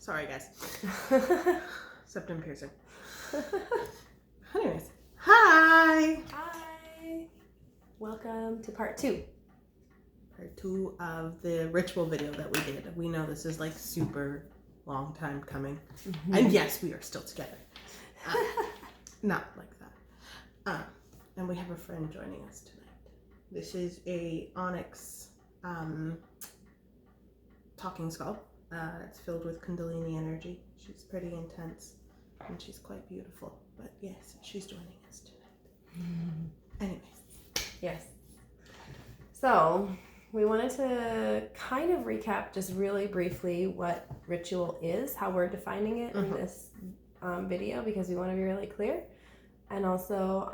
Sorry, guys. Septum piercing. Anyways. Hi! Hi! Welcome to part 2. Part 2 of the ritual video that we did. We know this is like super long time coming. Mm-hmm. And yes, we are still together. Not like that. And we have a friend joining us tonight. This is a onyx talking skull. It's filled with Kundalini energy. She's pretty intense and she's quite beautiful. But yes, she's joining us tonight. Anyways. Yes. So, we wanted to kind of recap just really briefly what ritual is, how we're defining it in this video, because we want to be really clear. And also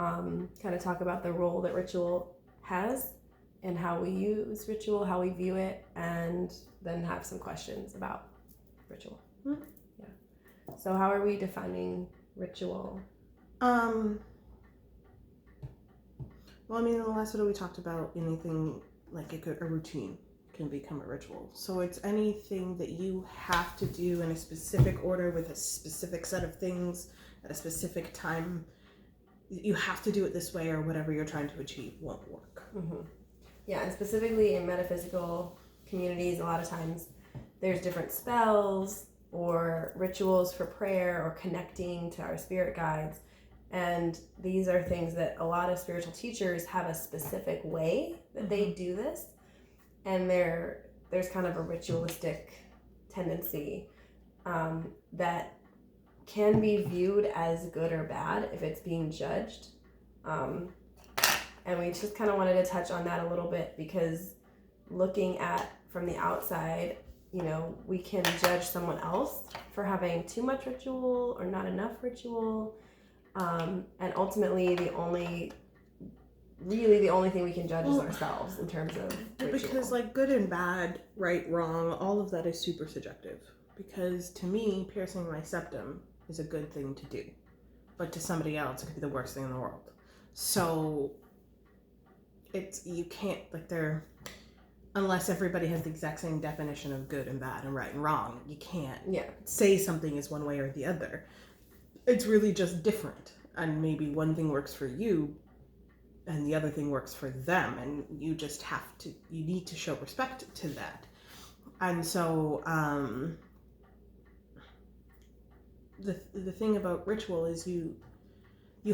kind of talk about the role that ritual has and how we use ritual, how we view it, and then have some questions about ritual. Mm-hmm. Yeah. So how are we defining ritual? Well, I mean, in the last video we talked about anything like a routine can become a ritual. So it's anything that you have to do in a specific order with a specific set of things at a specific time. You have to do it this way or whatever you're trying to achieve won't work. Mm-hmm. Yeah, and specifically in metaphysical communities, a lot of times there's different spells or rituals for prayer or connecting to our spirit guides. And these are things that a lot of spiritual teachers have a specific way that they do this. And there's kind of a ritualistic tendency that can be viewed as good or bad if it's being judged. And we just kind of wanted to touch on that a little bit because looking at from the outside, you know, we can judge someone else for having too much ritual or not enough ritual. And ultimately the only thing we can judge is ourselves in terms of ritual. Because like good and bad, right, wrong, all of that is super subjective. Because to me, piercing my septum is a good thing to do. But to somebody else, it could be the worst thing in the world. So you can't, like, unless everybody has the exact same definition of good and bad and right and wrong, you can't say something is one way or the other. It's really just different. And maybe one thing works for you and the other thing works for them. And you just you need to show respect to that. And so, the thing about ritual is you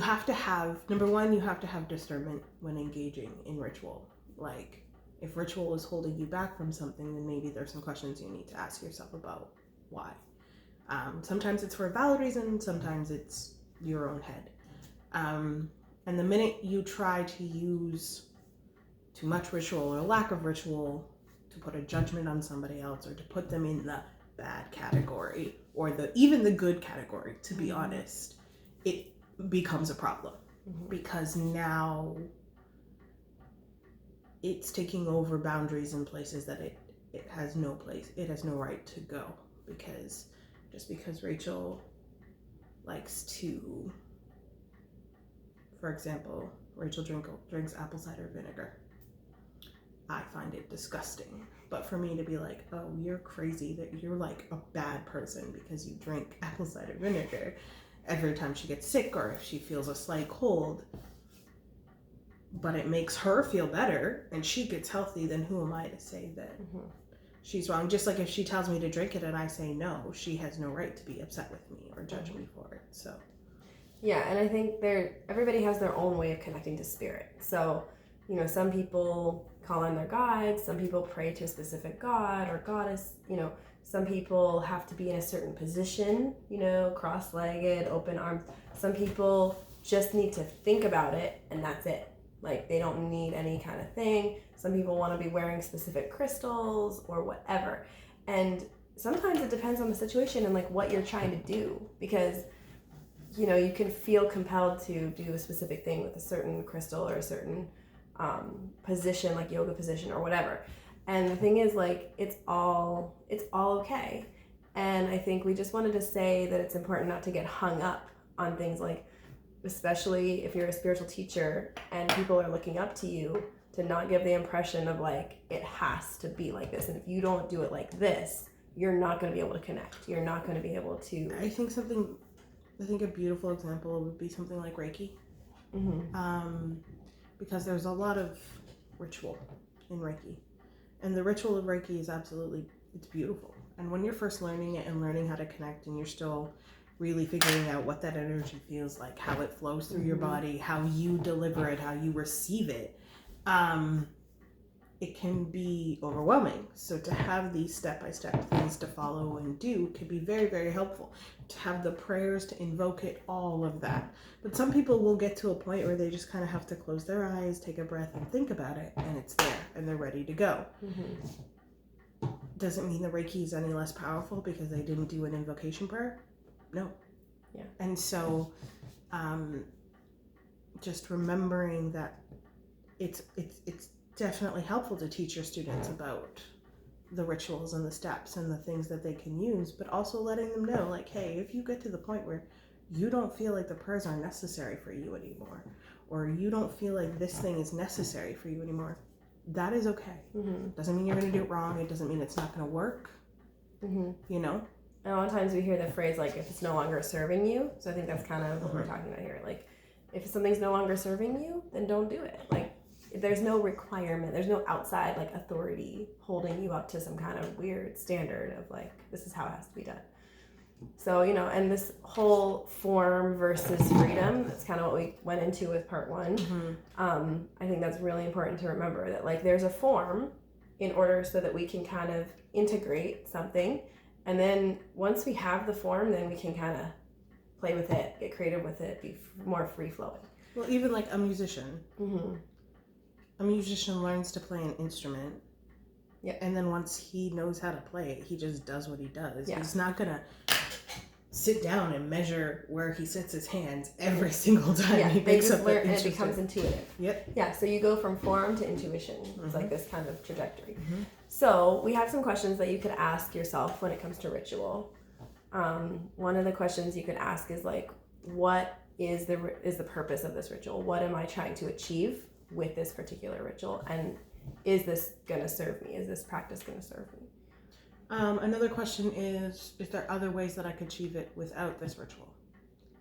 have to have, number one, you have to have discernment when engaging in ritual. Like, if ritual is holding you back from something, then maybe there's some questions you need to ask yourself about why. Sometimes it's for a valid reason, sometimes it's your own head. And the minute you try to use too much ritual or lack of ritual to put a judgment on somebody else or to put them in the bad category or even the good category, to be honest, it becomes a problem because now it's taking over boundaries in places that it has no place, it has no right to go. Because just because Rachel likes to, for example, Rachel drinks apple cider vinegar, I find it disgusting. But for me to be like, oh, you're crazy, that you're like a bad person because you drink apple cider vinegar every time she gets sick or if she feels a slight cold, but it makes her feel better and she gets healthy, then who am I to say that she's wrong? Just like if she tells me to drink it and I say no, she has no right to be upset with me or judge me for it. So yeah, and I think everybody has their own way of connecting to spirit. So, you know, some people call on their guides, some people pray to a specific god or goddess, you know, some people have to be in a certain position, you know, cross-legged, open arms. Some people just need to think about it and that's it. Like, they don't need any kind of thing. Some people want to be wearing specific crystals or whatever. And sometimes it depends on the situation and like what you're trying to do, because, you know, you can feel compelled to do a specific thing with a certain crystal or a certain position, like yoga position or whatever. And the thing is, like, it's all okay. And I think we just wanted to say that it's important not to get hung up on things, like, especially if you're a spiritual teacher and people are looking up to you, to not give the impression of like, it has to be like this. And if you don't do it like this, you're not going to be able to connect. You're not going to be able to. I think a beautiful example would be something like Reiki. Because there's a lot of ritual in Reiki. And the ritual of Reiki is it's beautiful. And when you're first learning it and learning how to connect, and you're still really figuring out what that energy feels like, how it flows through your body, how you deliver it, how you receive it, it can be overwhelming. So to have these step-by-step things to follow and do can be very, very helpful. To have the prayers, to invoke it, all of that. But some people will get to a point where they just kind of have to close their eyes, take a breath, and think about it, and it's there, and they're ready to go. Doesn't mean the Reiki is any less powerful because they didn't do an invocation prayer. No. Yeah. And so, just remembering that it's definitely helpful to teach your students about the rituals and the steps and the things that they can use, but also letting them know, like, hey, if you get to the point where you don't feel like the prayers are necessary for you anymore, or you don't feel like this thing is necessary for you anymore, that is okay. Doesn't mean you're going to do it wrong. It doesn't mean it's not going to work. You know? And a lot of times we hear the phrase, like, if it's no longer serving you. So I think that's kind of what we're talking about here. Like, if something's no longer serving you, then don't do it. Like, there's no requirement. There's no outside, like, authority holding you up to some kind of weird standard of, like, this is how it has to be done. So, you know, and this whole form versus freedom, that's kind of what we went into with part one. I think that's really important to remember that, like, there's a form in order so that we can kind of integrate something. And then once we have the form, then we can kind of play with it, get creative with it, be more free-flowing. Well, even like a musician. A musician learns to play an instrument. Yeah. And then once he knows how to play it, he just does what he does. Yeah. He's not going to sit down and measure where he sets his hands every single time he picks up the instrument. And it becomes intuitive. Yep. Yeah, so you go from form to intuition. It's like this kind of trajectory. So we have some questions that you could ask yourself when it comes to ritual. One of the questions you could ask is, like, what is the purpose of this ritual? What am I trying to achieve with this particular ritual? And is this going to serve me? Is this practice going to serve me? Another question is there other ways that I could achieve it without this ritual?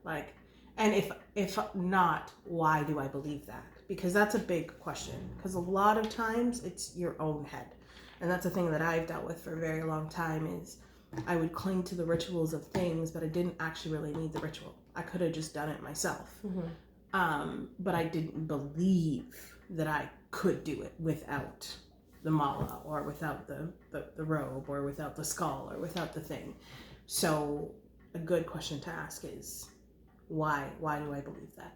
Like, and if not, why do I believe that? Because that's a big question. Because a lot of times it's your own head. And that's a thing that I've dealt with for a very long time is I would cling to the rituals of things, but I didn't actually really need the ritual. I could have just done it myself. But I didn't believe that I could do it without the mala, or without the robe, or without the skull, or without the thing. So a good question to ask is, why do I believe that?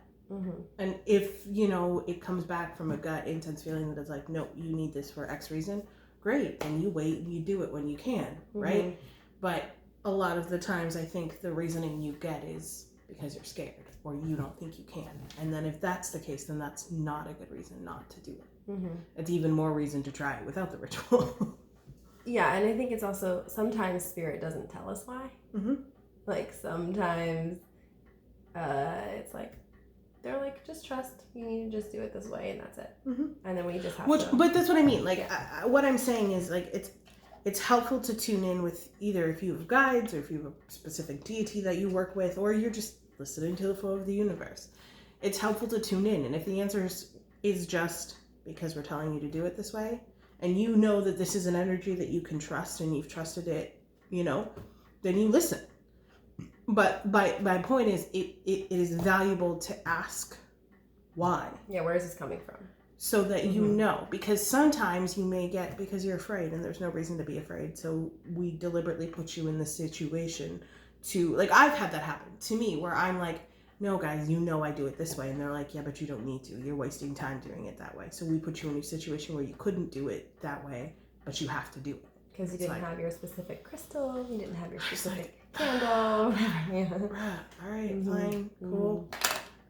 And if, you know, it comes back from a gut intense feeling that is like, no, you need this for X reason, great, and you wait and you do it when you can, right? But a lot of the times I think the reasoning you get is because you're scared, or you don't think you can. And then if that's the case, then that's not a good reason not to do it. It's even more reason to try it without the ritual. Yeah, and I think it's also, sometimes spirit doesn't tell us why. Like, sometimes it's like, they're like, just trust, you need to just do it this way, and that's it. And then we just have to... But that's what I mean. Like, what I'm saying is, like, it's helpful to tune in with either if you have guides, or if you have a specific deity that you work with, or you're just listening to the flow of the universe. It's helpful to tune in. And if the answer is just because we're telling you to do it this way, and you know that this is an energy that you can trust, and you've trusted it, you know, then you listen. But my point is, it is valuable to ask why. Yeah, where is this coming from? So that you know, because sometimes you may get, because you're afraid, and there's no reason to be afraid, so we deliberately put you in this situation to, like, I've had that happen to me, where I'm like, no guys, you know I do it this way, and they're like, yeah, but you don't need to, you're wasting time doing it that way. So we put you in a situation where you couldn't do it that way, but you have to do it. Because you didn't have your specific crystal, you didn't have your specific candle. All right, fine, cool.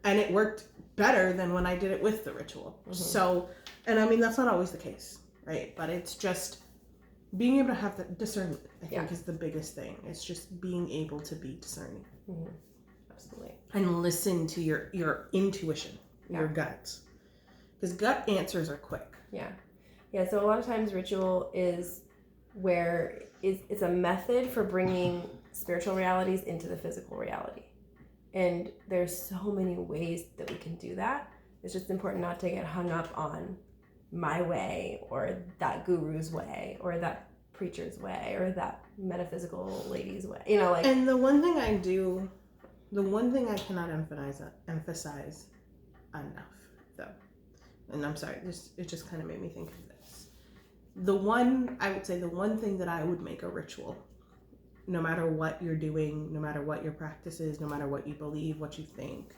And it worked better than when I did it with the ritual. So, and I mean, that's not always the case, right? But it's just being able to have that discernment, I think, is the biggest thing. It's just being able to be discerning. Absolutely. And listen to your intuition, your guts. Because gut answers are quick. Yeah. So a lot of times ritual is where it's a method for bringing spiritual realities into the physical reality. And there's so many ways that we can do that. It's just important not to get hung up on my way or that guru's way or that preacher's way or that metaphysical lady's way. You know, like. And the one thing I cannot emphasize enough, though, and I'm sorry, it just kind of made me think of this. I would say the one thing that I would make a ritual, no matter what you're doing, no matter what your practice is, no matter what you believe, what you think,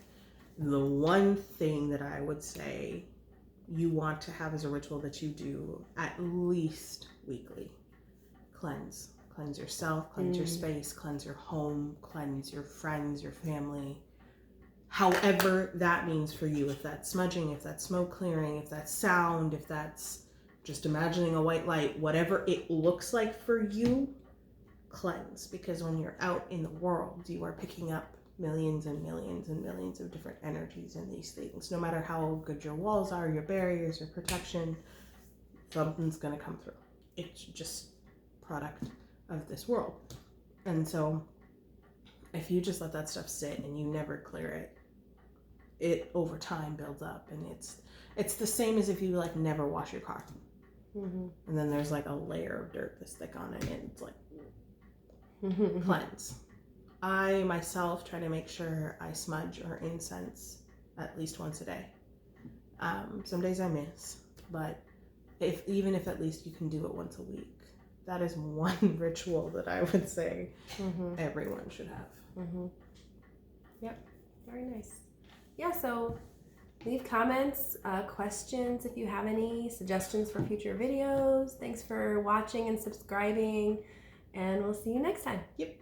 the one thing that I would say you want to have as a ritual that you do at least weekly: cleanse yourself, cleanse your space, cleanse your home, cleanse your friends, your family, however that means for you. If that's smudging, if that's smoke clearing, if that's sound, if that's just imagining a white light, whatever it looks like for you, cleanse. Because when you're out in the world, you are picking up millions and millions and millions of different energies in these things. No matter how good your walls are, your barriers, your protection, something's going to come through. It's just product of this world. And so if you just let that stuff sit and you never clear it, it over time builds up. And it's the same as if you like never wash your car. And then there's like a layer of dirt this thick on it, and it's like cleanse. I myself try to make sure I smudge or incense at least once a day. Some days I miss, but even if at least you can do it once a week, that is one ritual that I would say everyone should have. Yep, very nice. Yeah, so leave comments, questions if you have any, suggestions for future videos. Thanks for watching and subscribing, and we'll see you next time. Yep.